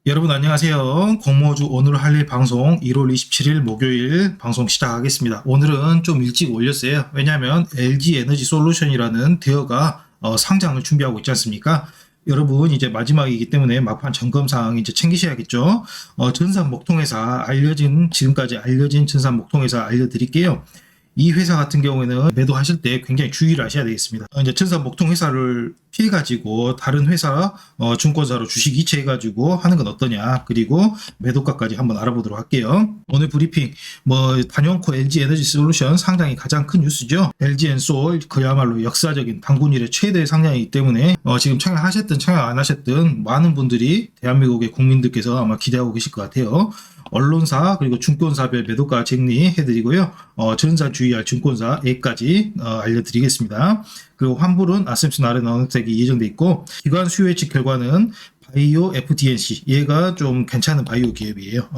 여러분 안녕하세요. 공모주 오늘 할 일 방송 1월 27일 목요일 방송 시작하겠습니다. 오늘은 좀 일찍 올렸어요. 왜냐하면 LG 에너지 솔루션이라는 대여가 상장을 준비하고 있지 않습니까? 여러분 이제 마지막이기 때문에 막판 점검사항 이제 챙기셔야겠죠. 전산 목통회사 지금까지 알려진 전산 목통회사 알려드릴게요. 이 회사 같은 경우에는 매도하실 때 굉장히 주의를 하셔야 되겠습니다. 이제 전산 목통 회사를 피해가지고 다른 회사 증권사로 주식 이체해가지고 하는 건 어떠냐, 그리고 매도가까지 한번 알아보도록 할게요. 오늘 브리핑 단연코 LG 에너지 솔루션 상장이 가장 큰 뉴스죠. LG 엔솔 그야말로 역사적인 당군 이래 최대 상장이기 때문에 지금 청약하셨든 청약 안 하셨든 많은 분들이 대한민국의 국민들께서 아마 기대하고 계실 것 같아요. 언론사 그리고 증권사별 매도가 정리해드리고요. 전산 주의할 증권사에까지 알려드리겠습니다. 그리고 환불은 아셈슨 아르나노텍이 예정돼 있고, 기관 수요 예측 결과는 바이오 FTNC, 얘가 좀 괜찮은 바이오 기업이에요.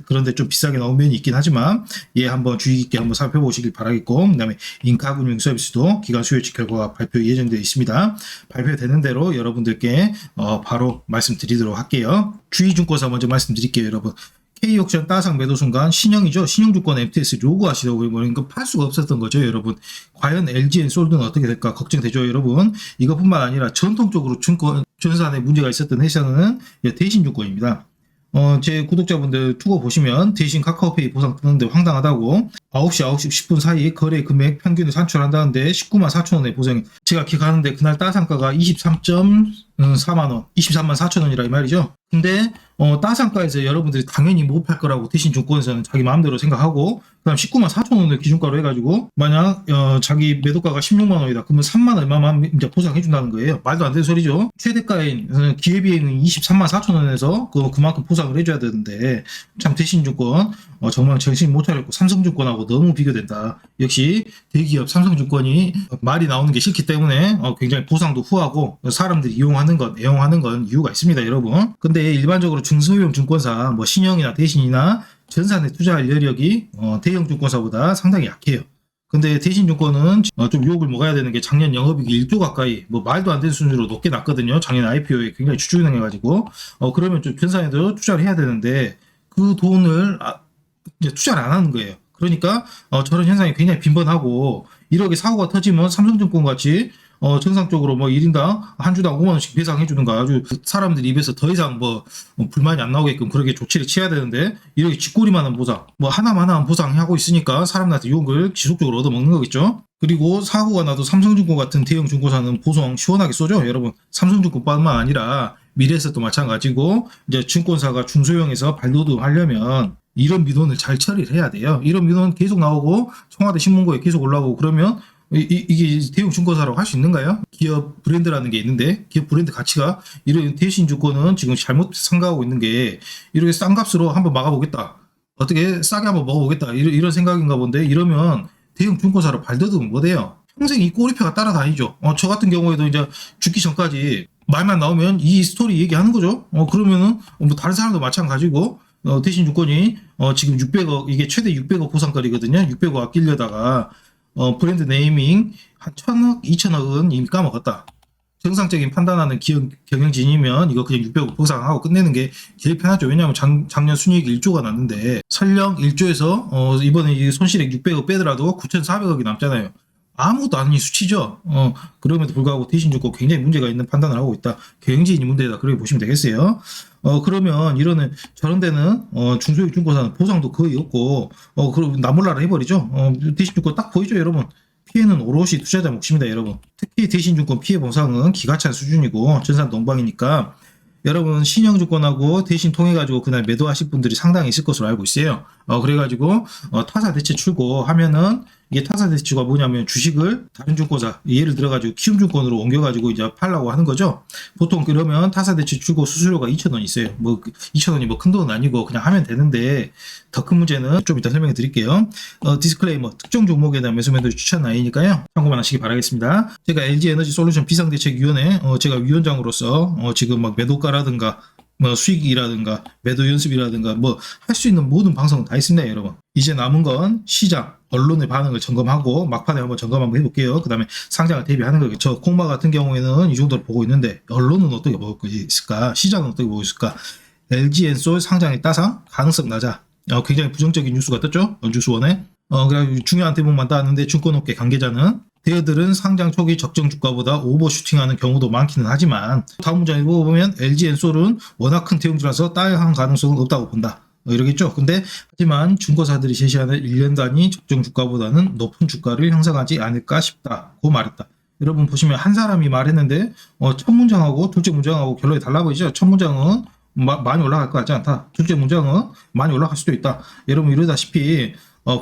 그런데 좀 비싸게 나온 면이 있긴 하지만 얘 한번 주의 깊게 한번 살펴보시길 바라겠고, 그다음에 인카금융 서비스도 기관 수요 예측 결과가 발표 예정되어 있습니다. 발표되는 대로 여러분들께 바로 말씀드리도록 할게요. 주의증권사 먼저 말씀드릴게요, 여러분. K옥션 따상 매도 순간 신형이죠. 신형주권 MTS 로고 하시다 보면 이거 팔 수가 없었던 거죠, 여러분. 과연 LG엔솔드는 어떻게 될까 걱정되죠, 여러분. 이것뿐만 아니라 전통적으로 전산에 문제가 있었던 회사는 대신증권입니다. 제 구독자분들 투고 보시면 대신 카카오페이 보상 뜨는데 황당하다고 9시 10분 사이 거래 금액 평균을 산출한다는데 19만 4천 원의 보상이, 제가 기억하는데 그날 따상가가 23.4만 원, 23만 4천 원이라 이 말이죠. 근데 따상가에서 여러분들이 당연히 못 팔 거라고 대신증권에서는 자기 마음대로 생각하고, 그다음 19만 4천 원을 기준가로 해가지고 만약 자기 매도가가 16만 원이다 그러면 3만 얼마만 이제 보상해 준다는 거예요. 말도 안 되는 소리죠. 최대가인 기회비에는 23만 4천 원에서 그만큼 보상을 해줘야 되는데, 참 대신증권 정말 정신 못 차렸고 삼성증권하고 너무 비교된다. 역시 대기업 삼성증권이 말이 나오는 게 싫기 때문에 굉장히 보상도 후하고 사람들이 애용하는 건 이유가 있습니다, 여러분. 근데 일반적으로 중소형 증권사 신형이나 대신이나 전산에 투자할 여력이 대형 증권사보다 상당히 약해요. 근데 대신증권은 좀 유혹을 먹어야 되는 게 작년 영업이익이 1조 가까이 말도 안 되는 수준으로 높게 났거든요. 작년 IPO에 굉장히 주주은행해가지고 그러면 좀 전산에도 투자를 해야 되는데 그 돈을 이제 투자를 안 하는 거예요. 그러니까 저런 현상이 굉장히 빈번하고, 1억의 사고가 터지면 삼성증권 같이 정상적으로 1인당 한 주당 5만 원씩 배상해 주는 거, 아주 사람들 입에서 더 이상 불만이 안 나오게끔 그렇게 조치를 취해야 되는데, 이렇게 쥐꼬리만한 보상, 하나만 보상하고 있으니까 사람들한테 유혹을 지속적으로 얻어먹는 거겠죠. 그리고 사고가 나도 삼성증권 같은 대형 증권사는 보상 시원하게 쏘죠, 여러분. 삼성증권뿐만 아니라 미래에서도 마찬가지고, 이제 증권사가 중소형에서 발돋움 하려면 이런 민원을 잘 처리를 해야 돼요. 이런 민원 계속 나오고 청와대 신문고에 계속 올라오고 그러면 이게 대형 증권사라고 할 수 있는가요? 기업 브랜드라는 게 있는데, 기업 브랜드 가치가 이런 대신증권은 지금 잘못 생각하고 있는 게, 이렇게 싼 값으로 한번 막아보겠다, 어떻게 싸게 한번 먹어보겠다, 이런 생각인가 본데, 이러면 대형 증권사로 발돋움 못해요. 평생 이 꼬리표가 따라다니죠. 저 같은 경우에도 이제 죽기 전까지 말만 나오면 이 스토리 얘기하는 거죠. 그러면은 다른 사람도 마찬가지고, 대신증권이 지금 600억, 이게 최대 600억 보상거리거든요. 600억 아끼려다가 브랜드 네이밍 한 1000억, 2000억은 이미 까먹었다. 정상적인 판단하는 기업 경영진이면 이거 그냥 600억 보상하고 끝내는 게 제일 편하죠. 왜냐하면 작년 순이익이 1조가 났는데, 설령 1조에서 이번에 이 손실액 600억 빼더라도 9,400억이 남잖아요. 아무것도 아닌 수치죠. 그럼에도 불구하고 대신증권 굉장히 문제가 있는 판단을 하고 있다. 경영진이 문제다, 그렇게 보시면 되겠어요. 그러면 저런 데는 중소형 증권사는 보상도 거의 없고 그럼 나몰라라 해버리죠. 대신증권 딱 보이죠, 여러분. 피해는 오롯이 투자자 몫입니다, 여러분. 특히 대신증권 피해 보상은 기가 찬 수준이고 전산 동방이니까, 여러분 신형증권하고 대신 통해가지고 그날 매도하실 분들이 상당히 있을 것으로 알고 있어요. 그래가지고 타사 대체 출고하면은, 이게 타사 대체가 뭐냐면 주식을 다른 증권사, 예를 들어가지고 키움증권으로 옮겨가지고 이제 팔라고 하는 거죠. 보통 그러면 타사 대체 출고 수수료가 2,000원 있어요. 2,000원이 큰 돈은 아니고 그냥 하면 되는데, 더 큰 문제는 좀 이따 설명해 드릴게요. 디스클레이머, 특정 종목에 대한 매수 추천 아니니까요, 참고만 하시기 바라겠습니다. 제가 LG 에너지 솔루션 비상대책위원회 제가 위원장으로서 지금 매도가라든가 수익이라든가 매도 연습이라든가 할 수 있는 모든 방송은 다 있습니다, 여러분. 이제 남은 건 시장, 언론의 반응을 점검하고 막판에 한번 점검 한번 해볼게요. 그 다음에 상장을 대비하는 거겠죠. 콩마 같은 경우에는 이 정도로 보고 있는데, 언론은 어떻게 보고 있을까? 시장은 어떻게 보고 있을까? LG엔솔 상장에 따상 가능성 낮아. 굉장히 부정적인 뉴스가 떴죠. 뉴스원에. 그래서 중요한 대목만 따왔는데 증권업계 관계자는 대여들은 상장 초기 적정 주가보다 오버슈팅하는 경우도 많기는 하지만 다음 문장 읽어보면 LG엔솔은 워낙 큰 대형주라서 따라한 가능성은 없다고 본다. 이러겠죠. 근데 하지만 증권사들이 제시하는 1년 단위 적정 주가보다는 높은 주가를 형성하지 않을까 싶다고 말했다. 여러분 보시면 한 사람이 말했는데 첫 문장하고 둘째 문장하고 결론이 달라 보이죠. 첫 문장은 많이 올라갈 것 같지 않다. 둘째 문장은 많이 올라갈 수도 있다. 여러분 이러다시피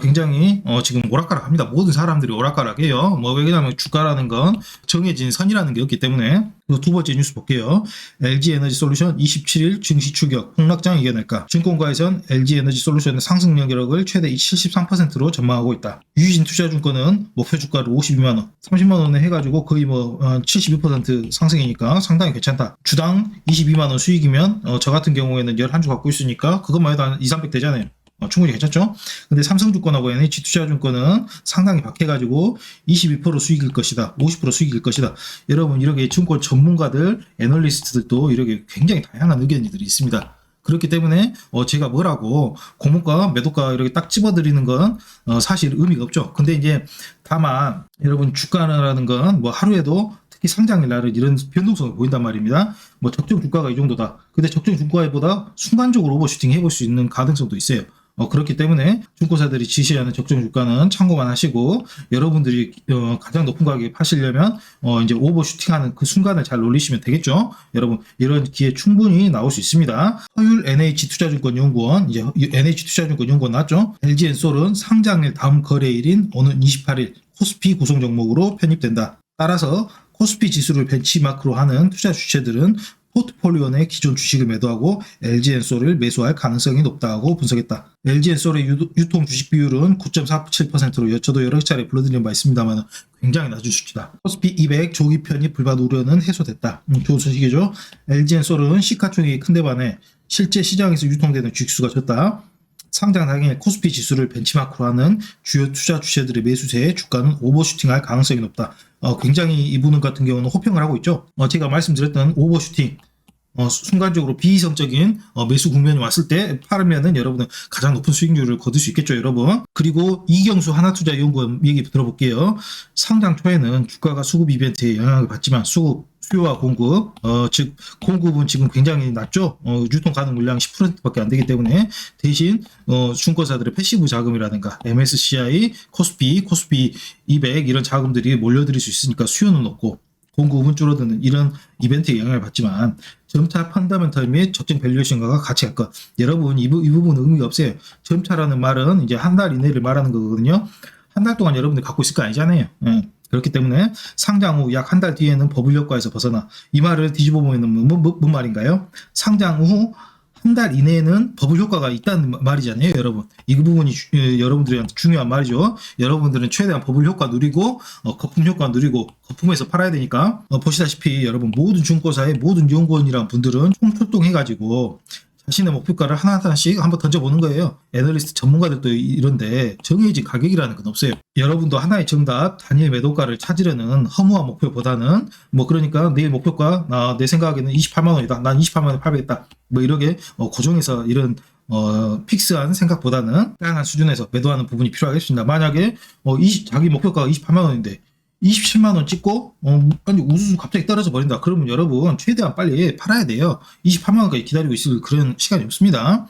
굉장히 지금 오락가락합니다. 모든 사람들이 오락가락해요. 왜냐하면 주가라는 건 정해진 선이라는 게 없기 때문에. 두 번째 뉴스 볼게요. LG에너지솔루션 27일 증시 추격 폭락장 이겨낼까. 증권가에선 LG에너지솔루션의 상승 여력을 최대 73%로 전망하고 있다. 유진투자증권은 목표 주가를 52만원, 30만원에 해가지고 거의 72% 상승이니까 상당히 괜찮다. 주당 22만원 수익이면 저 같은 경우에는 11주 갖고 있으니까 그것만 해도 한 200~300 되잖아요. 충분히 괜찮죠? 근데 삼성증권하고 NH투자증권은 상당히 박해가지고 22% 수익일 것이다. 50% 수익일 것이다. 여러분 이렇게 증권 전문가들, 애널리스트들도 이렇게 굉장히 다양한 의견들이 있습니다. 그렇기 때문에 제가 뭐라고 공모가 매도가 이렇게 딱 집어드리는 건 사실 의미가 없죠. 근데 이제 다만 여러분 주가라는 건 하루에도 특히 상장일 날은 이런 변동성을 보인단 말입니다. 적정 주가가 이 정도다. 근데 적정 주가보다 순간적으로 오버슈팅 해볼 수 있는 가능성도 있어요. 그렇기 때문에 증권사들이 지시하는 적정 주가는 참고만 하시고 여러분들이 가장 높은 가격에 파시려면 이제 오버슈팅하는 그 순간을 잘 놀리시면 되겠죠. 여러분 이런 기회 충분히 나올 수 있습니다. 허율 NH투자증권연구원 이제 NH투자증권연구원 나왔죠. LG엔솔은 상장일 다음 거래일인 오는 28일 코스피 구성 종목으로 편입된다. 따라서 코스피 지수를 벤치마크로 하는 투자 주체들은 포트폴리오 내 기존 주식을 매도하고 LG엔솔을 매수할 가능성이 높다고 분석했다. LG엔솔의 유통 주식 비율은 9.47%로 저도 여러 차례 불러드린 바 있습니다만 굉장히 낮은 수치다. 코스피 200 조기 편입 불발 우려는 해소됐다. 좋은 소식이죠. LG엔솔은 시가총액이 큰데 반해 실제 시장에서 유통되는 주식수가 적다. 상장 당일 코스피 지수를 벤치마크로 하는 주요 투자 주체들의 매수세에 주가는 오버슈팅할 가능성이 높다. 굉장히 이분 같은 경우는 호평을 하고 있죠. 제가 말씀드렸던 오버슈팅, 순간적으로 비이성적인 매수 국면이 왔을 때 팔으면은 여러분은 가장 높은 수익률을 거둘 수 있겠죠, 여러분. 그리고 이경수 하나투자연구원 얘기 들어볼게요. 상장 초에는 주가가 수급 이벤트에 영향을 받지만 수요와 공급, 즉 공급은 지금 굉장히 낮죠. 유통 가능 물량 10%밖에 안 되기 때문에 대신 증권사들의 패시브 자금이라든가 MSCI, 코스피 200 이런 자금들이 몰려들일 수 있으니까 수요는 높고 공급은 줄어드는 이런 이벤트에 영향을 받지만 점차 펀더멘털 및 적정 밸류에이션과 같이 할 것. 여러분 이 부분은 의미가 없어요. 점차라는 말은 이제 한 달 이내를 말하는 거거든요. 한 달 동안 여러분들 갖고 있을 거 아니잖아요. 그렇기 때문에 상장 후 약 한 달 뒤에는 버블 효과에서 벗어나. 이 말을 뒤집어 보면 뭔 말인가요? 상장 후 한 달 이내에는 버블 효과가 있다는 말이잖아요, 여러분. 이 부분이 여러분들한테 중요한 말이죠. 여러분들은 최대한 버블 효과 누리고 거품 효과 누리고 거품에서 팔아야 되니까 보시다시피 여러분 모든 증권사의 모든 연구원이란 분들은 총출동해가지고 자신의 목표가를 하나씩 한번 던져보는 거예요. 애널리스트 전문가들도 이런데 정해진 가격이라는 건 없어요. 여러분도 하나의 정답, 단일 매도가를 찾으려는 허무한 목표보다는 그러니까 내 목표가 내 생각에는 28만 원이다. 난 28만 원에 팔겠다. 이렇게 고정해서 이런 픽스한 생각보다는 다양한 수준에서 매도하는 부분이 필요하겠습니다. 만약에 자기 목표가가 28만 원인데 27만 원 찍고 아니 우수수 갑자기 떨어져 버린다. 그러면 여러분 최대한 빨리 팔아야 돼요. 28만 원까지 기다리고 있을 그런 시간이 없습니다.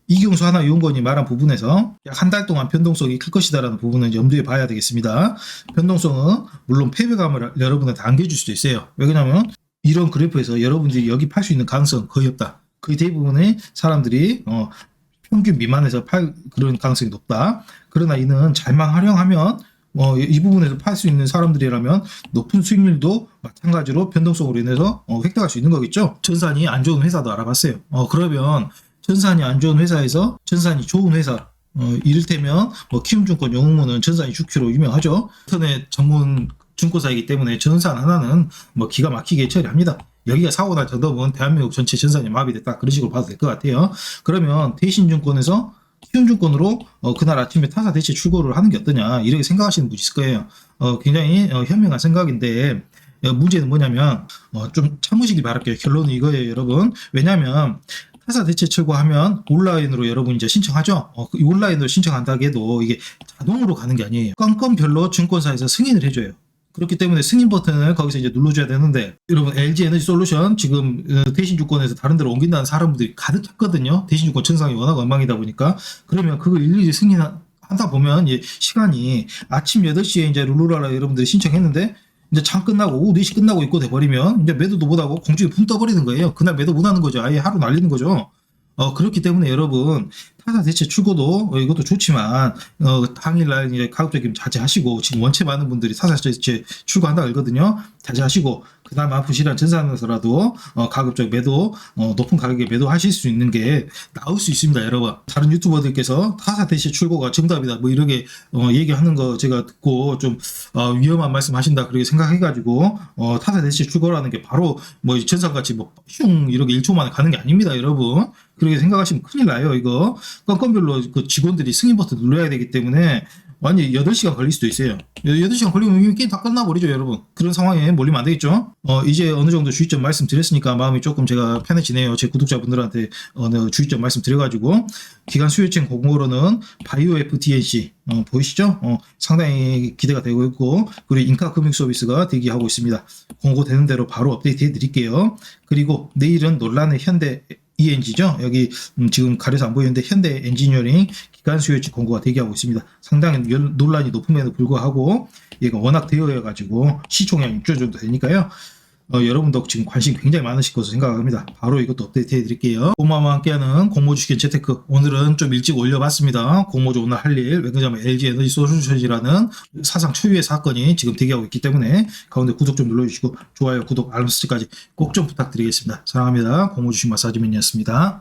이경수 하나연구원이 말한 부분에서 약 한 달 동안 변동성이 클 것이다라는 부분은 염두에 봐야 되겠습니다. 변동성은 물론 패배감을 여러분한테 안겨줄 수도 있어요. 왜냐하면 이런 그래프에서 여러분들이 여기 팔 수 있는 가능성은 거의 없다. 거의 대부분의 사람들이 평균 미만에서 팔 그런 가능성이 높다. 그러나 이는 잘만 활용하면 이 부분에서 팔 수 있는 사람들이라면 높은 수익률도 마찬가지로 변동성으로 인해서 획득할 수 있는 거겠죠. 전산이 안 좋은 회사도 알아봤어요. 그러면 전산이 안 좋은 회사에서 전산이 좋은 회사, 이를테면 키움증권 영웅문은 전산이 좋기로 유명하죠. 인터넷 전문 증권사이기 때문에 전산 하나는 기가 막히게 처리합니다. 여기가 사고 날 정도면 대한민국 전체 전산이 마비됐다. 그런 식으로 봐도 될 것 같아요. 그러면 대신증권에서 키움증권으로 그날 아침에 타사 대체 출고를 하는 게 어떠냐 이렇게 생각하시는 분이 있을 거예요. 굉장히 현명한 생각인데 문제는 뭐냐면 좀 참으시길 바랄게요. 결론은 이거예요, 여러분. 왜냐하면 타사 대체 철거하면 온라인으로 여러분 이제 신청하죠. 이 온라인으로 신청한다고 해도 이게 자동으로 가는 게 아니에요. 건건별로 증권사에서 승인을 해줘요. 그렇기 때문에 승인 버튼을 거기서 이제 눌러줘야 되는데, 여러분 LG 에너지 솔루션 지금 대신주권에서 다른 데로 옮긴다는 사람들이 가득 찼거든요. 대신주권 증상이 워낙 엉망이다 보니까. 그러면 그걸 일일이 승인하다 보면 시간이 아침 8시에 이제 룰루라라 여러분들이 신청했는데 이제 장 끝나고 오후 4시 끝나고 있고 돼버리면 이제 매도도 못하고 공중에 붕 떠버리는 거예요. 그날 매도 못하는 거죠. 아예 하루 날리는 거죠. 그렇기 때문에 여러분 타사 대체 출고도 이것도 좋지만 당일날 이제 가급적이면 자제하시고, 지금 원체 많은 분들이 타사 대체 출고한다고 알거든요. 자제하시고 그다음 아프시란 증상에서라도 가급적 매도 높은 가격에 매도하실 수 있는 게 나올 수 있습니다. 여러분, 다른 유튜버들께서 타사 대체 출고가 정답이다 뭐 이렇게 얘기하는 거 제가 듣고 좀 위험한 말씀 하신다 그렇게 생각해가지고 타사 대체 출고라는 게 바로 뭐 전상같이 뭐 슝 이렇게 1초 만에 가는 게 아닙니다. 여러분, 그렇게 생각하시면 큰일 나요. 이거 건건별로 그 직원들이 승인 버튼 눌러야 되기 때문에 완전히 8시간 걸릴 수도 있어요. 8시간 걸리면 이미 게임 다 끝나버리죠, 여러분. 그런 상황에 몰리면 안 되겠죠? 이제 어느 정도 주의점 말씀드렸으니까 마음이 조금 제가 편해지네요. 제 구독자분들한테 주의점 말씀드려가지고, 기간 수요층 공고로는 바이오 FTNC, 보이시죠? 상당히 기대가 되고 있고, 그리고 인카 금융 서비스가 대기하고 있습니다. 공고되는 대로 바로 업데이트 해드릴게요. 그리고 내일은 논란의 현대 ENG죠. 여기 지금 가려서 안 보이는데 현대 엔지니어링 기간 수요치 공고가 대기하고 있습니다. 상당히 논란이 높음에도 불구하고 얘가 워낙 대여해가지고 시총량 6조 정도 되니까요. 여러분도 지금 관심 굉장히 많으실 것으로 생각합니다. 바로 이것도 업데이트 해드릴게요. 꼬마와 함께하는 공모주식의 재테크, 오늘은 좀 일찍 올려봤습니다. 공모주 오늘 할 일, 왜 그러냐면 LG 에너지 솔루션이라는 사상 초유의 사건이 지금 대기하고 있기 때문에 가운데 구독 좀 눌러주시고 좋아요, 구독, 알람 설정까지 꼭 좀 부탁드리겠습니다. 사랑합니다. 공모주식 마사지맨이었습니다.